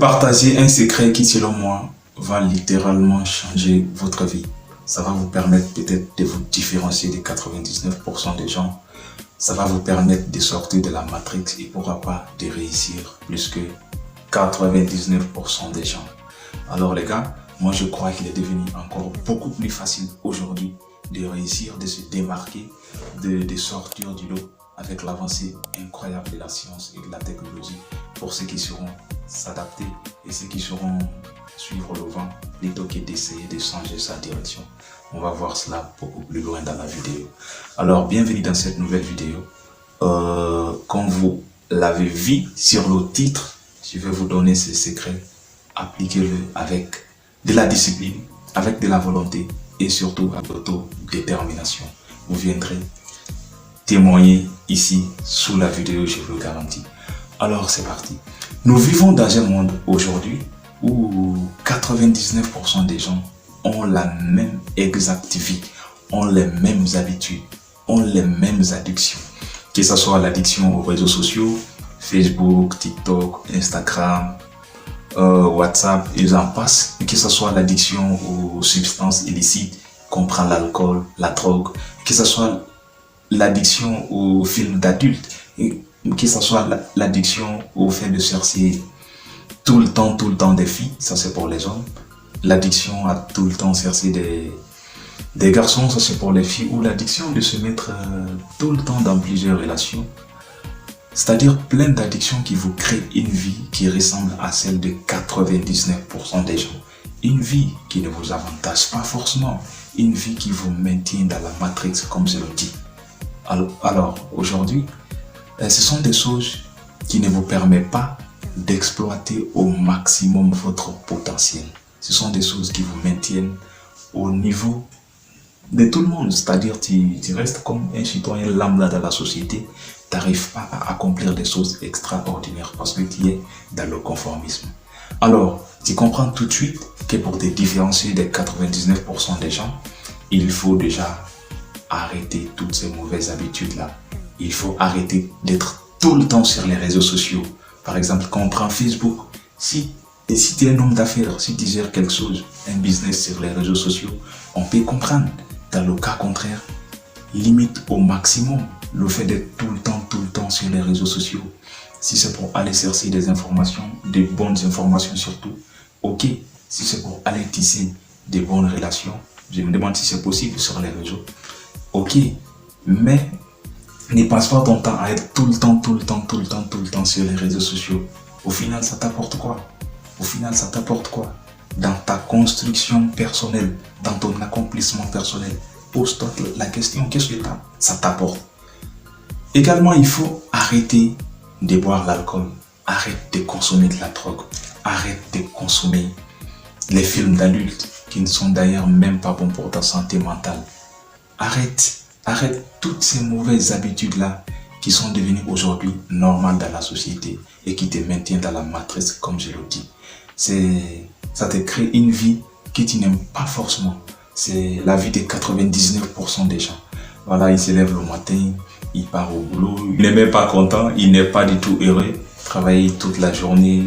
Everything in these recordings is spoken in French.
partager un secret qui, selon moi, va littéralement changer votre vie. Ça va vous permettre peut-être de vous différencier des 99% des gens. Ça va vous permettre de sortir de la matrix et pourquoi pas de réussir plus que 99% des gens. Alors les gars, moi je crois qu'il est devenu encore beaucoup plus facile aujourd'hui de réussir, de se démarquer, de sortir du lot avec l'avancée incroyable de la science et de la technologie pour ceux qui sauront s'adapter et ceux qui sauront suivre le vent plutôt que d'essayer de changer sa direction. On va voir cela beaucoup plus loin dans la vidéo. Alors, bienvenue dans cette nouvelle vidéo. Comme vous l'avez vu sur le titre, je vais vous donner ce secret. Appliquez-le avec de la discipline, avec de la volonté et surtout avec l'autodétermination. Vous viendrez témoigner ici sous la vidéo, je vous le garantis. Alors, c'est parti. Nous vivons dans un monde aujourd'hui où 99% des gens ont la même exacte vie, ont les mêmes habitudes, ont les mêmes addictions. Que ce soit l'addiction aux réseaux sociaux, Facebook, TikTok, Instagram, WhatsApp, et j'en passe. Que ce soit l'addiction aux substances illicites, qu'on prend l'alcool, la drogue, que ce soit l'addiction aux films d'adultes, que ce soit l'addiction au fait de chercher tout le temps des filles, ça c'est pour les hommes. L'addiction à tout le temps chercher des garçons, ça c'est pour les filles. Ou l'addiction de se mettre tout le temps dans plusieurs relations. C'est-à-dire plein d'addictions qui vous créent une vie qui ressemble à celle de 99% des gens. Une vie qui ne vous avantage pas forcément. Une vie qui vous maintient dans la matrix, comme je le dis. Alors aujourd'hui, ce sont des choses qui ne vous permettent pas d'exploiter au maximum votre potentiel. Ce sont des choses qui vous maintiennent au niveau de tout le monde. C'est-à-dire tu restes comme un citoyen lambda dans la société. Tu n'arrives pas à accomplir des choses extraordinaires parce que tu es dans le conformisme. Alors, tu comprends tout de suite que pour te différencier des 99% des gens, il faut déjà arrêter toutes ces mauvaises habitudes-là. Il faut arrêter d'être tout le temps sur les réseaux sociaux. Par exemple, quand on prend Facebook, si tu es un homme d'affaires, si tu gères quelque chose, un business sur les réseaux sociaux, on peut comprendre. Dans le cas contraire, limite au maximum le fait d'être tout le temps sur les réseaux sociaux. Si c'est pour aller chercher des informations, des bonnes informations surtout, ok. Si c'est pour aller tisser des bonnes relations, je me demande si c'est possible sur les réseaux, ok. Mais ne passe pas ton temps à être tout le temps sur les réseaux sociaux. Au final, ça t'apporte quoi? Au final, ça t'apporte quoi? Dans ta construction personnelle, dans ton accomplissement personnel, pose-toi la question, qu'est-ce que ça t'apporte? Également, il faut arrêter de boire l'alcool, arrête de consommer de la drogue, arrête de consommer les films d'adultes qui ne sont d'ailleurs même pas bons pour ta santé mentale. Arrête toutes ces mauvaises habitudes-là qui sont devenues aujourd'hui normales dans la société et qui te maintiennent dans la matrice, comme je le dis. Ça te crée une vie que tu n'aimes pas forcément. C'est la vie de 99% des gens. Voilà, il se lève le matin, il part au boulot, il n'est même pas content, il n'est pas du tout heureux. Travailler toute la journée,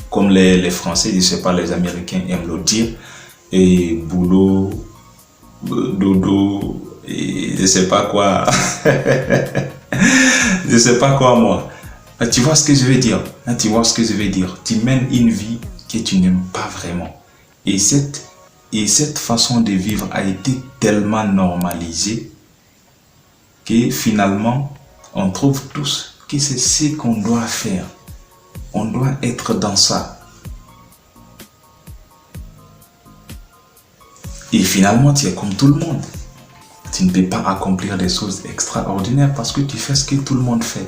comme les Français, je ne sais pas, les Américains aiment le dire. Et boulot, dodo, et je sais pas quoi. Je sais pas quoi moi. Tu vois ce que je veux dire? Tu vois ce que je veux dire? Tu mènes une vie que tu n'aimes pas vraiment. Et cette façon de vivre a été tellement normalisée que finalement, on trouve tous que c'est ce qu'on doit faire. On doit être dans ça. Et finalement, tu es comme tout le monde. Tu ne peux pas accomplir des choses extraordinaires parce que tu fais ce que tout le monde fait.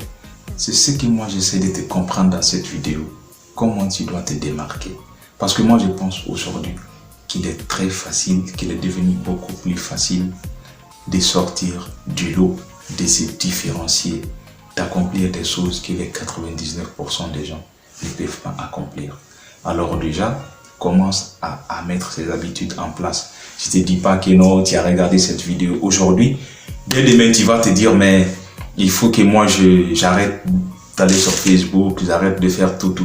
C'est ce que moi j'essaie de te comprendre dans cette vidéo. Comment tu dois te démarquer. Parce que moi je pense aujourd'hui qu'il est très facile, qu'il est devenu beaucoup plus facile de sortir du lot, de se différencier, d'accomplir des choses que les 99% des gens ne peuvent pas accomplir. Alors déjà, commence à mettre ces habitudes en place. Je ne te dis pas que non, tu as regardé cette vidéo aujourd'hui. Dès demain, tu vas te dire, mais il faut que moi j'arrête d'aller sur Facebook, j'arrête de faire tout.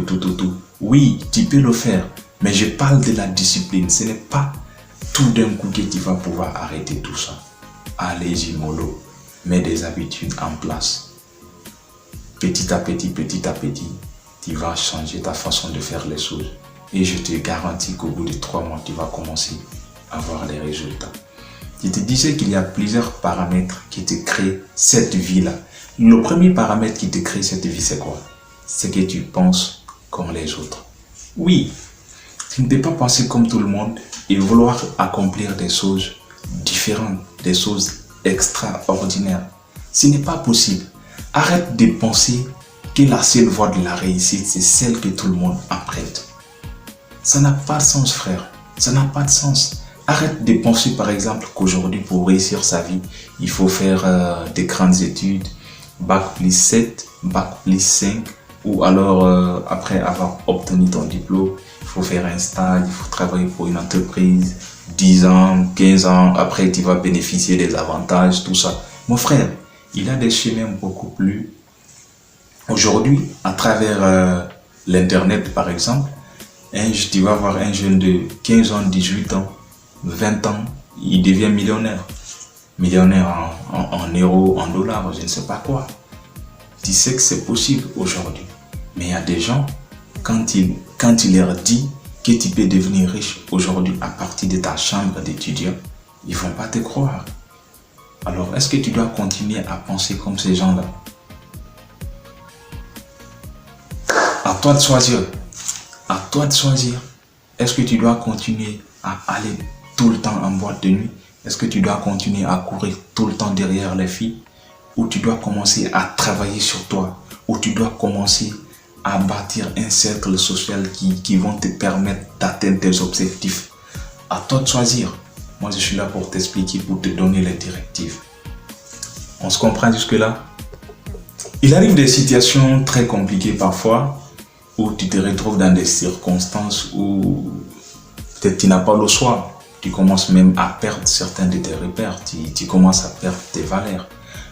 Oui, tu peux le faire, mais je parle de la discipline. Ce n'est pas tout d'un coup que tu vas pouvoir arrêter tout ça. Allez-y, mollo. Mets des habitudes en place. Petit à petit, tu vas changer ta façon de faire les choses. Et je te garantis qu'au bout de 3 mois, tu vas commencer à voir les résultats. Je te disais qu'il y a plusieurs paramètres qui te créent cette vie-là. Le premier paramètre qui te crée cette vie, c'est quoi? C'est que tu penses comme les autres. Oui, tu ne peux pas penser comme tout le monde et vouloir accomplir des choses différentes, des choses extraordinaires. Ce n'est pas possible. Arrête de penser que la seule voie de la réussite, c'est celle que tout le monde emprunte. Ça n'a pas de sens, frère. Ça n'a pas de sens. Arrête de penser, par exemple, qu'aujourd'hui, pour réussir sa vie, il faut faire des grandes études, Bac plus 7, Bac plus 5, ou alors, après avoir obtenu ton diplôme, il faut faire un stage, il faut travailler pour une entreprise, 10 ans, 15 ans, après tu vas bénéficier des avantages, tout ça. Mon frère, il y a des chemins beaucoup plus... Aujourd'hui, à travers l'Internet, par exemple, tu vas voir un jeune de 15 ans, 18 ans, 20 ans, il devient millionnaire. Millionnaire en euros, en dollars, je ne sais pas quoi. Tu sais que c'est possible aujourd'hui. Mais il y a des gens, quand il leur dit que tu peux devenir riche aujourd'hui à partir de ta chambre d'étudiant, ils ne vont pas te croire. Alors, est-ce que tu dois continuer à penser comme ces gens-là? À toi de choisir. À toi de choisir. Est-ce que tu dois continuer à aller tout le temps en boîte de nuit? Est-ce que tu dois continuer à courir tout le temps derrière les filles? Ou tu dois commencer à travailler sur toi? Ou tu dois commencer à bâtir un cercle social qui vont te permettre d'atteindre tes objectifs? À toi de choisir. Moi, je suis là pour t'expliquer, pour te donner les directives. On se comprend jusque-là? Il arrive des situations très compliquées parfois, où tu te retrouves dans des circonstances où peut-être tu n'as pas le choix. Tu commences même à perdre certains de tes repères, tu commences à perdre tes valeurs.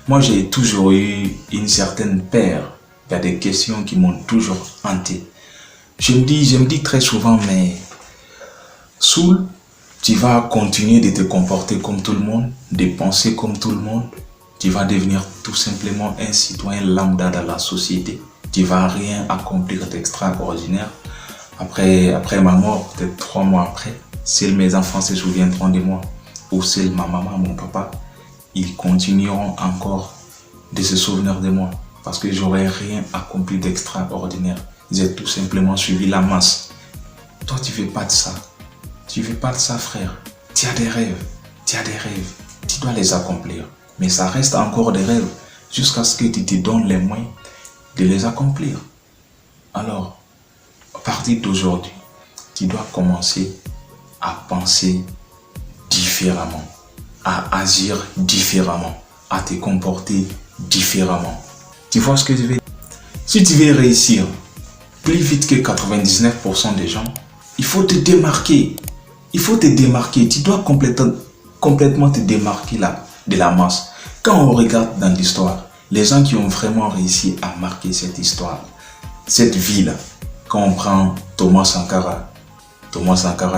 Moi, j'ai toujours eu une certaine peur. Il y a des questions qui m'ont toujours hanté. Je me dis très souvent, mais Soul, tu vas continuer de te comporter comme tout le monde, de penser comme tout le monde. Tu vas devenir tout simplement un citoyen lambda dans la société. Tu ne vas rien accomplir d'extraordinaire. Après ma mort, peut-être 3 mois après, seuls mes enfants se souviendront de moi. Ou seuls ma maman, mon papa, ils continueront encore de se souvenir de moi. Parce que j'aurais rien accompli d'extraordinaire. J'ai tout simplement suivi la masse. Toi, tu ne veux pas de ça. Tu ne veux pas de ça, frère. Tu as des rêves. Tu as des rêves. Tu dois les accomplir. Mais ça reste encore des rêves. Jusqu'à ce que tu te donnes les moyens de les accomplir. Alors, à partir d'aujourd'hui, tu dois commencer à penser différemment, à agir différemment, à te comporter différemment. Tu vois ce que je veux dire? Si tu veux réussir plus vite que 99% des gens, il faut te démarquer. Il faut te démarquer. Tu dois complètement te démarquer de la masse. Quand on regarde dans l'histoire, les gens qui ont vraiment réussi à marquer cette histoire, cette vie-là, quand on prend Thomas Sankara,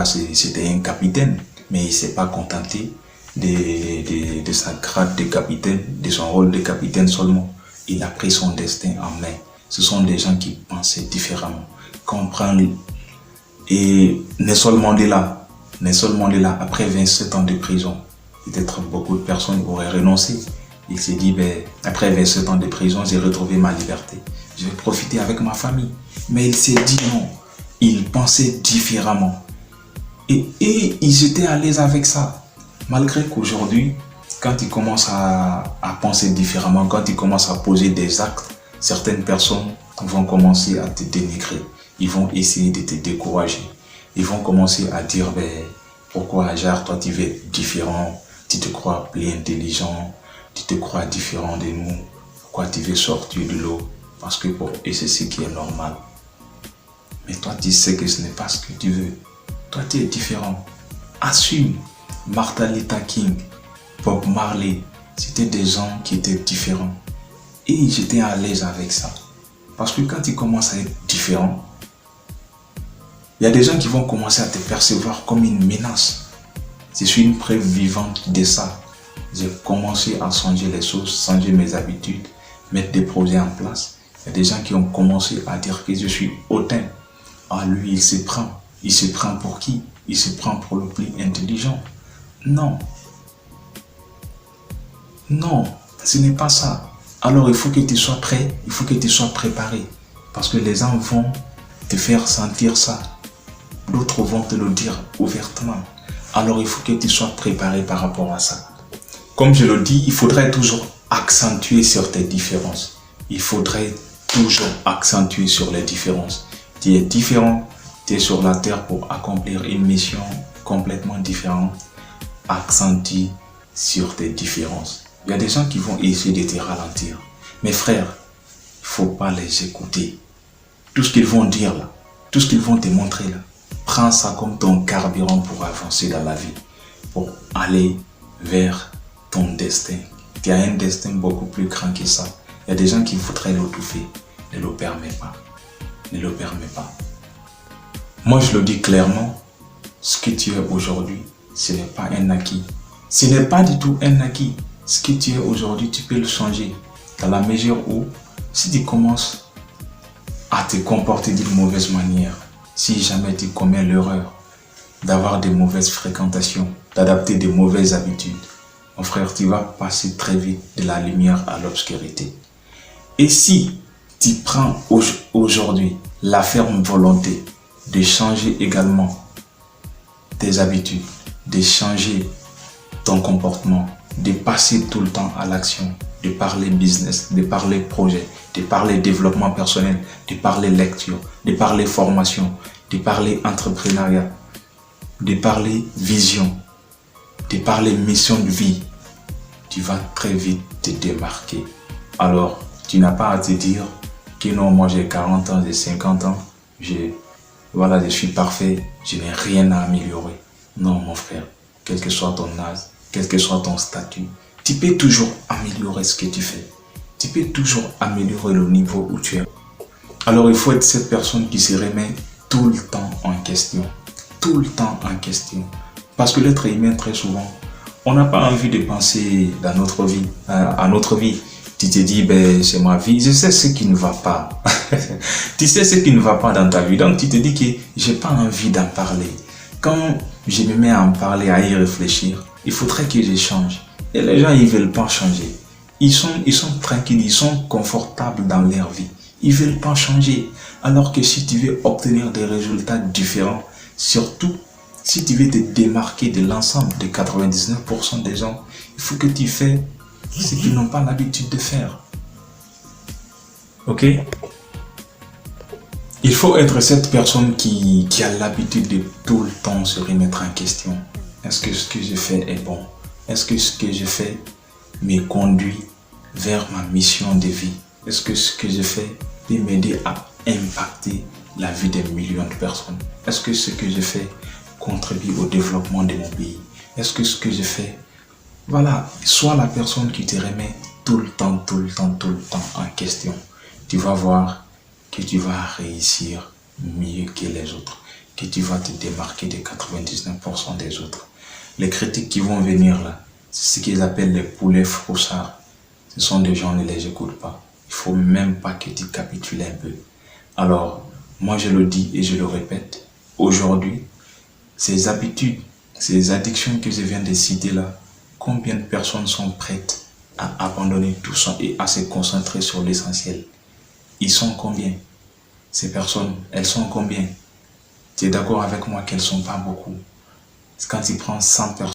c'était un capitaine, mais il ne s'est pas contenté de sa grade de capitaine, de son rôle de capitaine seulement. Il a pris son destin en main. Ce sont des gens qui pensaient différemment. Quand on prend Nelson Mandela, après 27 ans de prison, peut-être beaucoup de personnes auraient renoncé. Il s'est dit, après 27 ans de prison, j'ai retrouvé ma liberté. Je vais profiter avec ma famille. Mais il s'est dit non. Il pensait différemment. Et ils étaient à l'aise avec ça. Malgré qu'aujourd'hui, quand ils commencent à penser différemment, quand ils commencent à poser des actes, certaines personnes vont commencer à te dénigrer. Ils vont essayer de te décourager. Ils vont commencer à dire, pourquoi Ajar, toi tu veux être différent, tu te crois plus intelligent, tu te crois différent de nous, pourquoi tu veux sortir de l'eau? Parce que pour eux, c'est ce qui est normal. Mais toi, tu sais que ce n'est pas ce que tu veux. Toi, tu es différent. Assume. Martin Luther King, Bob Marley, c'était des gens qui étaient différents. Et j'étais à l'aise avec ça. Parce que quand tu commences à être différent, il y a des gens qui vont commencer à te percevoir comme une menace. Je suis une preuve vivante de ça. J'ai commencé à changer les choses, changer mes habitudes, mettre des projets en place. Il y a des gens qui ont commencé à dire que je suis hautain. Ah, lui, il se prend. Il se prend pour qui? Il se prend pour le plus intelligent. Non. Non, ce n'est pas ça. Alors, il faut que tu sois prêt, il faut que tu sois préparé. Parce que les gens vont te faire sentir ça. D'autres vont te le dire ouvertement. Alors, il faut que tu sois préparé par rapport à ça. Comme je le dis, il faudrait toujours accentuer sur tes différences. Il faudrait toujours accentuer sur les différences. Tu es différent, tu es sur la terre pour accomplir une mission complètement différente. Accentue sur tes différences. Il y a des gens qui vont essayer de te ralentir. Mes frères, il ne faut pas les écouter. Tout ce qu'ils vont dire là, tout ce qu'ils vont te montrer là, prends ça comme ton carburant pour avancer dans la vie, pour aller vers ton destin. Tu as un destin beaucoup plus grand que ça. Il y a des gens qui voudraient l'étouffer. Ne le permets pas. Ne le permets pas. Moi, je le dis clairement, ce que tu es aujourd'hui, ce n'est pas un acquis. Ce n'est pas du tout un acquis. Ce que tu es aujourd'hui, tu peux le changer. Dans la mesure où, si tu commences à te comporter d'une mauvaise manière, si jamais tu commets l'erreur d'avoir des mauvaises fréquentations, d'adapter des mauvaises habitudes, mon frère, tu vas passer très vite de la lumière à l'obscurité. Et si tu prends aujourd'hui la ferme volonté de changer également tes habitudes, de changer ton comportement, de passer tout le temps à l'action, de parler business, de parler projet, de parler développement personnel, de parler lecture, de parler formation, de parler entrepreneuriat, de parler vision, de parler mission de vie, tu vas très vite te démarquer. Alors, tu n'as pas à te dire que non, moi j'ai 40 ans, j'ai 50 ans, je suis parfait, je n'ai rien à améliorer. Non, mon frère, quel que soit ton âge, quel que soit ton statut, tu peux toujours améliorer ce que tu fais. Tu peux toujours améliorer le niveau où tu es. Alors, il faut être cette personne qui se remet tout le temps en question. Tout le temps en question. Parce que l'être humain, très souvent, on n'a pas envie de penser dans notre vie, à notre vie. Tu te dis, c'est ma vie, je sais ce qui ne va pas. Tu sais ce qui ne va pas dans ta vie. Donc, tu te dis que j'ai pas envie d'en parler. Quand je me mets à en parler, à y réfléchir, il faudrait que je change. Et les gens, ils ne veulent pas changer. Ils sont tranquilles, ils sont confortables dans leur vie. Ils ne veulent pas changer. Alors que si tu veux obtenir des résultats différents, surtout si tu veux te démarquer de l'ensemble de 99% des gens, il faut que tu fasses ce qu'ils n'ont pas l'habitude de faire. Ok? Il faut être cette personne qui a l'habitude de tout le temps se remettre en question. Est-ce que ce que je fais est bon? Est-ce que ce que je fais me conduit vers ma mission de vie? Est-ce que ce que je fais peut m'aider à impacter la vie des millions de personnes? Est-ce que ce que je fais contribue au développement de mon pays? Est-ce que ce que je fais, sois la personne qui te remet tout le temps en question. Tu vas voir que tu vas réussir mieux que les autres, que tu vas te démarquer de 99% des autres. Les critiques qui vont venir là, c'est ce qu'ils appellent les poulets froussards. Ce sont des gens, ne les écoute pas. Il ne faut même pas que tu capitules un peu. Alors, moi je le dis et je le répète, aujourd'hui, ces habitudes, ces addictions que je viens de citer là, combien de personnes sont prêtes à abandonner tout ça et à se concentrer sur l'essentiel? Ils sont combien? Ces personnes, elles sont combien? Tu es d'accord avec moi qu'elles ne sont pas beaucoup? Quand tu prends 100 personnes,